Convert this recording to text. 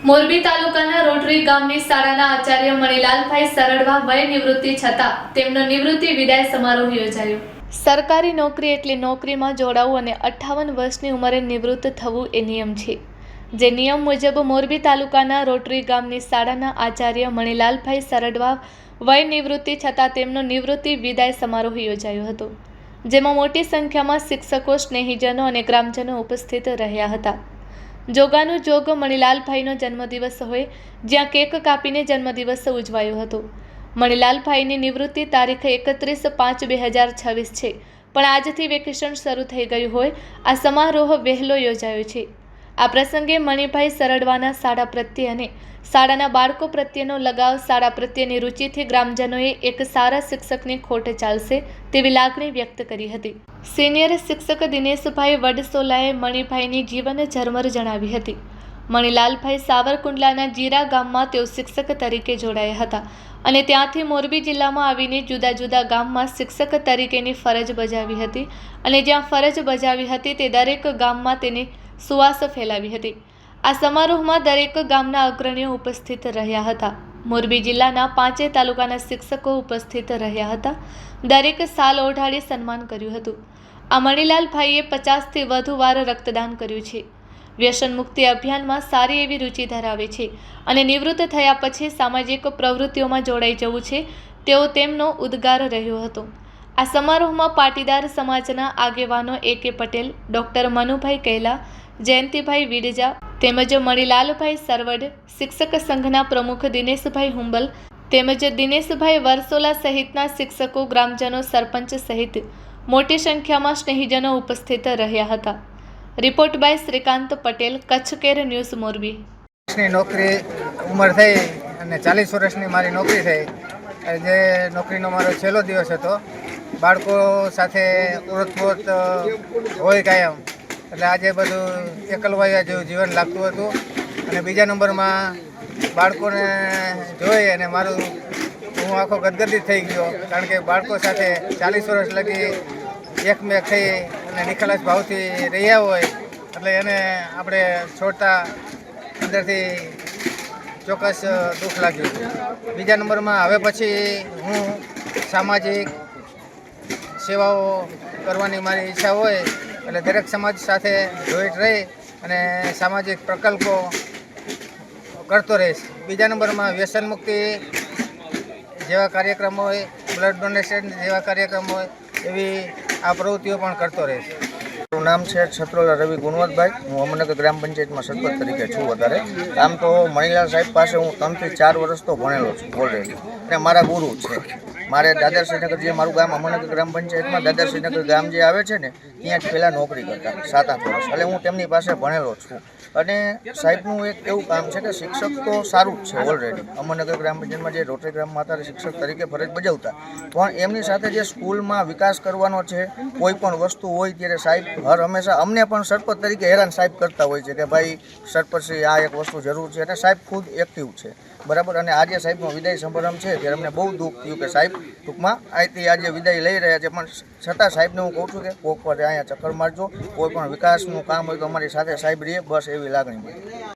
મોરબી તાલુકાના રોટરી ગામની શાળાના આચાર્ય મણિલાલભાઈ સરડવા વય નિવૃત્તિ છતાં તેમનો નિવૃત્તિ વિદાય સમારોહ યોજાયો। સરકારી નોકરી એટલે નોકરીમાં જોડાવું અને 58 વર્ષની ઉંમરે નિવૃત્ત થવું એ નિયમ છે। જે નિયમ મુજબ મોરબી તાલુકાના રોટરી ગામની શાળાના આચાર્ય મણિલાલભાઈ સરડવા વય નિવૃત્તિ છતાં તેમનો નિવૃત્તિ વિદાય સમારોહ યોજાયો હતો, જેમાં મોટી સંખ્યામાં શિક્ષકો, સ્નેહીજનો અને ગ્રામજનો ઉપસ્થિત રહ્યા હતા। જોગાનું જોગ મણિલાલભાઈનો જન્મદિવસ હોય, જ્યાં કેક કાપીને જન્મદિવસ ઉજવાયો હતો। મણિલાલભાઈની નિવૃત્તિ તારીખ 31/5/2026 છે, પણ આજથી વેકેશન શરૂ થઈ ગયું હોય આ સમારોહ વહેલો યોજાયો છે। આ પ્રસંગે મણિભાઈ સરડવાના શાળા પ્રત્યે અને શાળાના બાળકો પ્રત્યેનો લગાવ, શાળા પ્રત્યેની રુચિથી ગ્રામજનોએ એક સારા શિક્ષકની ખોટ ચાલશે તેવી લાગણી વ્યક્ત કરી હતી। સિનિયર શિક્ષક દિનેશભાઈ વડસોલાએ મણિભાઈની જીવન ઝરમર જણાવી હતી। મણિલાલભાઈ સાવરકુંડલાના જીરા ગામમાં તેઓ શિક્ષક તરીકે જોડાયા હતા અને ત્યાંથી મોરબી જિલ્લામાં આવીને જુદા જુદા ગામમાં શિક્ષક તરીકેની ફરજ બજાવી હતી અને જ્યાં ફરજ બજાવી હતી તે દરેક ગામમાં તેની સુવાસ ફેલાવી હતી। આ સમારોહમાં દરેક ગામના અગ્રણીઓ ઉપસ્થિત રહ્યા હતા। મોરબી જિલ્લાના 5 તાલુકાના શિક્ષકો ઉપસ્થિત રહ્યા હતા। દરેક સાલ ઓઢાડી સન્માન કર્યું હતું। આ મણિલાલભાઈએ 50થી વધુ વાર રક્તદાન કર્યું છે। વ્યસન મુક્તિ અભિયાનમાં સારી એવી રુચિ ધરાવે છે અને નિવૃત્ત થયા પછી સામાજિક પ્રવૃત્તિઓમાં જોડાઈ જવું છે તેવો તેમનો ઉદ્ગાર રહ્યો હતો। આ સમારોહમાં પાટીદાર સમાજના આગેવાનો A.K. પટેલ, ડૉક્ટર મનુભાઈ કૈલા, જયંતિભાઈ વિડજા તેમજ મણિલાલભાઈ સરવડ, શિક્ષક સંઘના પ્રમુખ દિનેશભાઈ હુંબલ તેમજ દિનેશભાઈ વરસોલા સહિતના શિક્ષકો, ગ્રામજનો, સરપંચ સહિત મોટી સંખ્યામાં સ્નેહીજનો ઉપસ્થિત રહ્યા હતા। Report by Shrikant Patel, Kutch Care News, Morbi. નોકરી ઉંમર થઈ અને 40 વર્ષની મારી નોકરી થઈ। જે નોકરીનો મારો છેલ્લો દિવસ હતો। બાળકો સાથે ઓળખપોત હોય કાયમ, એટલે આજે બધું એકલવાયા જેવું જીવન લાગતું હતું અને બીજા નંબરમાં બાળકોને જોઈ અને હું આખો ગદગદિત થઈ ગયો, કારણ કે બાળકો સાથે 40 વર્ષ લગી એકમેક થઈ અને નિખાલસ ભાવથી રહ્યા હોય એટલે એને આપણે છોડતા અંદરથી ચોક્કસ દુઃખ લાગ્યું। બીજા નંબરમાં હવે પછી હું સામાજિક સેવાઓ કરવાની મારી ઈચ્છા હોય એટલે દરેક સમાજ સાથે જોઈન્ટ રહી અને સામાજિક પ્રકલ્પો કરતો રહીશ। બીજા નંબરમાં વ્યસન મુક્તિ જેવા કાર્યક્રમો હોય, બ્લડ ડોનેશન જેવા કાર્યક્રમો હોય, એવી આ પ્રવૃત્તિઓ પણ કરતો રહીશ। મારું નામ છે છત્રોલા રવિ ગુણવંતભાઈ। હું અમરનગર ગ્રામ પંચાયતમાં સરપંચ તરીકે છું। વધારે આમ તો મણિલાલ સાહેબ પાસે હું 3 થી 4 વર્ષ તો ભણેલો છું ઓલરેડી, અને મારા ગુરુ છે। મારે દાદર શ્રીનગર, જે મારું ગામ અમરનગર ગ્રામ પંચાયતમાં દાદર શ્રીનગર ગામ જે આવે છે ને, ત્યાં જ પહેલાં નોકરી કરતા 7-8 વર્ષ, એટલે હું તેમની પાસે ભણેલો છું। અને સાહેબનું એક એવું કામ છે કે શિક્ષક તો સારું જ છે ઓલરેડી, અમરનગર ગ્રામ પંચાયતમાં જે રોટરી ગ્રામમાં અત્યારે શિક્ષક તરીકે ફરજ બજાવતા, પણ એમની સાથે જે સ્કૂલમાં વિકાસ કરવાનો છે, કોઈ પણ વસ્તુ હોય ત્યારે સાહેબ હર હંમેશા અમને પણ સરપંચ તરીકે હેરાન સાહેબ કરતા હોય છે કે ભાઈ સરપંચશ્રી આ એક વસ્તુ જરૂર છે, અને સાહેબ ખુદ એક્ટિવ છે, બરાબર। અને આજે સાહેબનો વિદાય સમારંભ છે ત્યારે અમને બહુ દુઃખ થયું કે સાહેબ ટૂંકમાં અહીંથી આજે વિદાય લઈ રહ્યા છે, પણ છતાં સાહેબને હું કહું છું કે કોક વાર અહીંયા ચક્કર મારજો, કોઈ પણ વિકાસનું કામ હોય તો અમારી સાથે સાહેબ રહે, બસ એવી લાગણી મળે।